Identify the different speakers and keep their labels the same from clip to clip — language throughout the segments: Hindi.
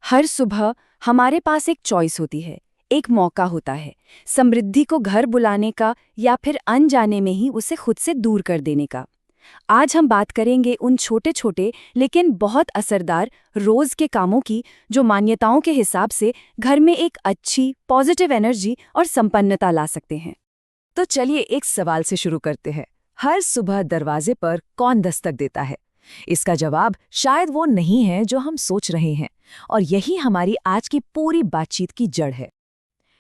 Speaker 1: हर सुबह हमारे पास एक चॉइस होती है, एक मौका होता है, समृद्धि को घर बुलाने का या फिर अनजाने में ही उसे खुद से दूर कर देने का। आज हम बात करेंगे उन छोटे छोटे लेकिन बहुत असरदार रोज के कामों की जो मान्यताओं के हिसाब से घर में एक अच्छी पॉजिटिव एनर्जी और संपन्नता ला सकते हैं।
Speaker 2: तो चलिए एक सवाल से शुरू करते हैं। हर सुबह दरवाजे पर कौन दस्तक देता है? इसका जवाब शायद वो नहीं है जो हम सोच रहे हैं, और यही हमारी आज की पूरी बातचीत की जड़ है।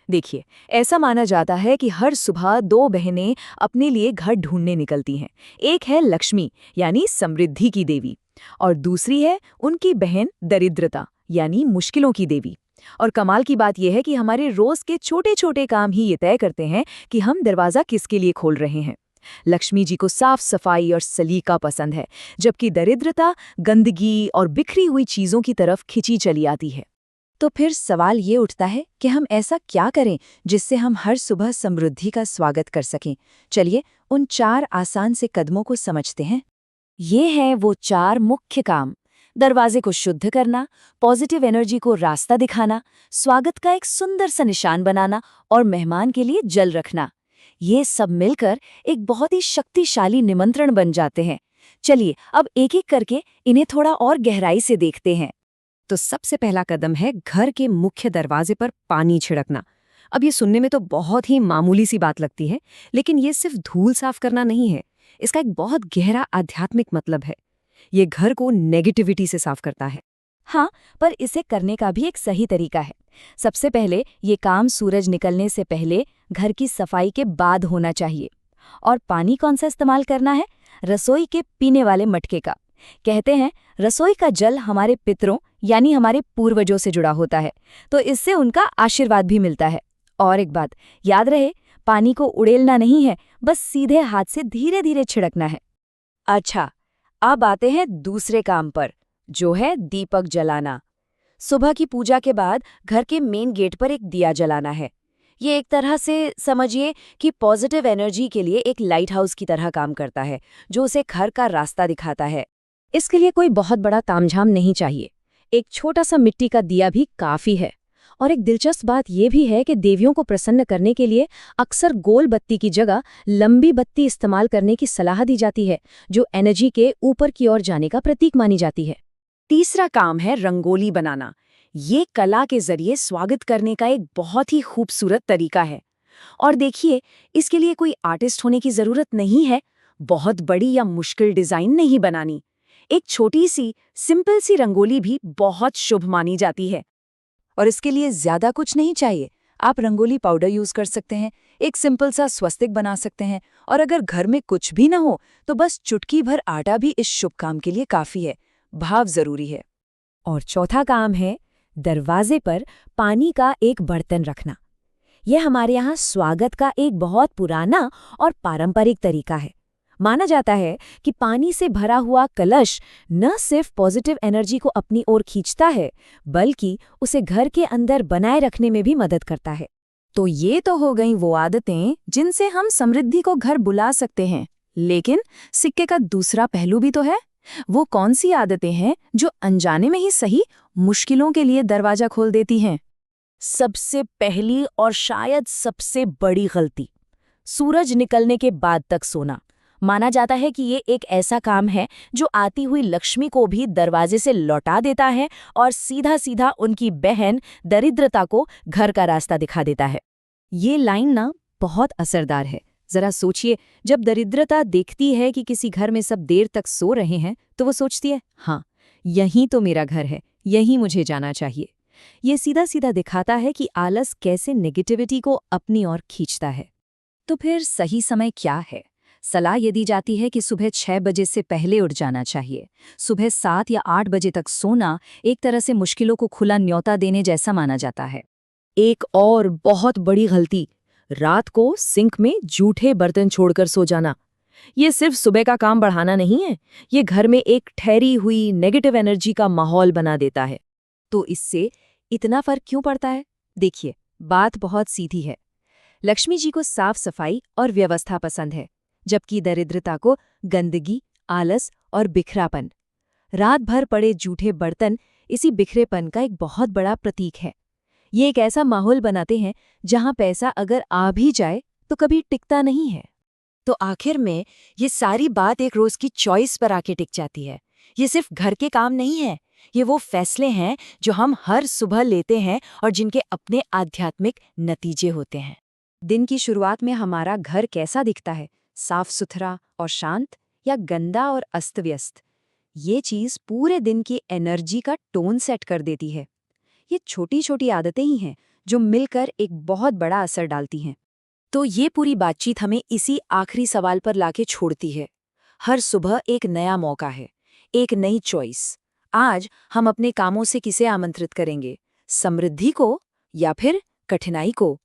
Speaker 2: देखिए, ऐसा माना जाता है कि हर सुबह दो बहनें अपने लिए घर ढूंढने निकलती हैं। एक है लक्ष्मी, यानी समृद्धि की देवी, और दूसरी है उनकी बहन दरिद्रता, यानी मुश्किलों की देवी। और कमाल की बात यह है कि हमारे रोज के छोटे छोटे काम ही ये तय करते हैं कि हम दरवाज़ा किसके लिए खोल रहे हैं। लक्ष्मी जी को साफ सफाई और सलीका पसंद है, जबकि दरिद्रता गंदगी और बिखरी हुई चीजों की तरफ खिंची चली आती है। तो फिर सवाल ये उठता है कि हम ऐसा क्या करें जिससे हम हर सुबह समृद्धि का स्वागत कर सकें। चलिए उन 4 आसान से कदमों को समझते हैं। ये हैं वो 4 मुख्य काम: दरवाजे को शुद्ध करना, पॉजिटिव एनर्जी को रास्ता दिखाना, स्वागत का एक सुंदर सा निशान बनाना और मेहमान के लिए जल रखना। ये सब मिलकर एक बहुत ही शक्तिशाली निमंत्रण बन जाते हैं। चलिए अब एक एक करके इन्हें थोड़ा और गहराई से देखते हैं। तो सबसे पहला कदम है घर के मुख्य दरवाजे पर पानी छिड़कना। अब ये सुनने में तो बहुत ही मामूली सी बात लगती है, लेकिन ये सिर्फ धूल साफ करना नहीं है। इसका एक बहुत गहरा आध्यात्मिक मतलब है। ये घर को नेगेटिविटी से साफ करता है। हाँ, पर इसे करने का भी एक सही तरीका है। सबसे पहले ये काम सूरज निकलने से पहले घर की सफाई के बाद होना चाहिए। और पानी कौन सा इस्तेमाल करना है? रसोई के पीने वाले मटके का। कहते हैं रसोई का जल हमारे पितरों यानी हमारे पूर्वजों से जुड़ा होता है, तो इससे उनका आशीर्वाद भी मिलता है। और एक बात याद रहे, पानी को उड़ेलना नहीं है, बस सीधे हाथ से धीरे धीरे छिड़कना है। अच्छा, अब आते हैं दूसरे काम पर, जो है दीपक जलाना। सुबह की पूजा के बाद घर के मेन गेट पर एक दिया जलाना है। ये एक तरह से समझिए कि पॉजिटिव एनर्जी के लिए एक लाइट हाउस की तरह काम करता है, जो उसे घर का रास्ता दिखाता है। इसके लिए कोई बहुत बड़ा तामझाम नहीं चाहिए, एक छोटा सा मिट्टी का दिया भी काफी है। और एक दिलचस्प बात यह भी है कि देवियों को प्रसन्न करने के लिए अक्सर गोल बत्ती की जगह लंबी बत्ती इस्तेमाल करने की सलाह दी जाती है, जो एनर्जी के ऊपर की ओर जाने का प्रतीक मानी जाती है। तीसरा काम है रंगोली बनाना। ये कला के जरिए स्वागत करने का एक बहुत ही खूबसूरत तरीका है। और देखिए, इसके लिए कोई आर्टिस्ट होने की जरूरत नहीं है, बहुत बड़ी या मुश्किल डिजाइन नहीं बनानी। एक छोटी सी सिंपल सी रंगोली भी बहुत शुभ मानी जाती है। और इसके लिए ज्यादा कुछ नहीं चाहिए। आप रंगोली पाउडर यूज कर सकते हैं, एक सिंपल सा स्वस्तिक बना सकते हैं, और अगर घर में कुछ भी ना हो तो बस चुटकी भर आटा भी इस शुभ काम के लिए काफी है। भाव जरूरी है। और चौथा काम है दरवाजे पर पानी का एक बर्तन रखना। यह हमारे यहाँ स्वागत का एक बहुत पुराना और पारंपरिक तरीका है। माना जाता है कि पानी से भरा हुआ कलश न सिर्फ पॉजिटिव एनर्जी को अपनी ओर खींचता है, बल्कि उसे घर के अंदर बनाए रखने में भी मदद करता है। तो ये तो हो गई वो आदतें जिनसे हम समृद्धि को घर बुला सकते हैं, लेकिन सिक्के का दूसरा पहलू भी तो है। वो कौन सी आदतें हैं जो अनजाने में ही सही मुश्किलों के लिए दरवाजा खोल देती हैं? सबसे पहली और शायद सबसे बड़ी गलती, सूरज निकलने के बाद तक सोना। माना जाता है कि ये एक ऐसा काम है जो आती हुई लक्ष्मी को भी दरवाजे से लौटा देता है और सीधा सीधा उनकी बहन दरिद्रता को घर का रास्ता दिखा देता है। ये लाइन ना बहुत असरदार है। जरा सोचिए, जब दरिद्रता देखती है कि किसी घर में सब देर तक सो रहे हैं, तो वो सोचती है, हाँ, यही तो मेरा घर है, यही मुझे जाना चाहिए। ये सीधा सीधा दिखाता है कि आलस कैसे नेगेटिविटी को अपनी ओर खींचता है। तो फिर सही समय क्या है? सलाह ये दी जाती है कि सुबह 6 बजे से पहले उठ जाना चाहिए। सुबह 7 या 8 बजे तक सोना एक तरह से मुश्किलों को खुला न्योता देने जैसा माना जाता है। एक और बहुत बड़ी गलती, रात को सिंक में जूठे बर्तन छोड़कर सो जाना। ये सिर्फ सुबह का काम बढ़ाना नहीं है, ये घर में एक ठहरी हुई नेगेटिव एनर्जी का माहौल बना देता है। तो इससे इतना फर्क क्यों पड़ता है? देखिए, बात बहुत सीधी है। लक्ष्मी जी को साफ सफाई और व्यवस्था पसंद है, जबकि दरिद्रता को गंदगी, आलस और बिखरापन। रात भर पड़े जूठे बर्तन इसी बिखरेपन का एक बहुत बड़ा प्रतीक है। ये एक ऐसा माहौल बनाते हैं जहां पैसा अगर आ भी जाए तो कभी टिकता नहीं है।
Speaker 1: तो आखिर में ये सारी बात एक रोज की चॉइस पर आके टिक जाती है। ये सिर्फ घर के काम नहीं है, ये वो फैसले हैं जो हम हर सुबह लेते हैं और जिनके अपने आध्यात्मिक नतीजे होते हैं। दिन की शुरुआत में हमारा घर कैसा दिखता है, साफ सुथरा और शांत या गंदा और अस्त व्यस्त, ये चीज पूरे दिन की एनर्जी का टोन सेट कर देती है। ये छोटी छोटी आदतें ही हैं जो मिलकर एक बहुत बड़ा असर डालती हैं। तो ये पूरी बातचीत हमें इसी आखिरी सवाल पर लाके छोड़ती है। हर सुबह एक नया मौका है, एक नई चॉइस। आज हम अपने कामों से किसे आमंत्रित करेंगे, समृद्धि को या फिर कठिनाई को?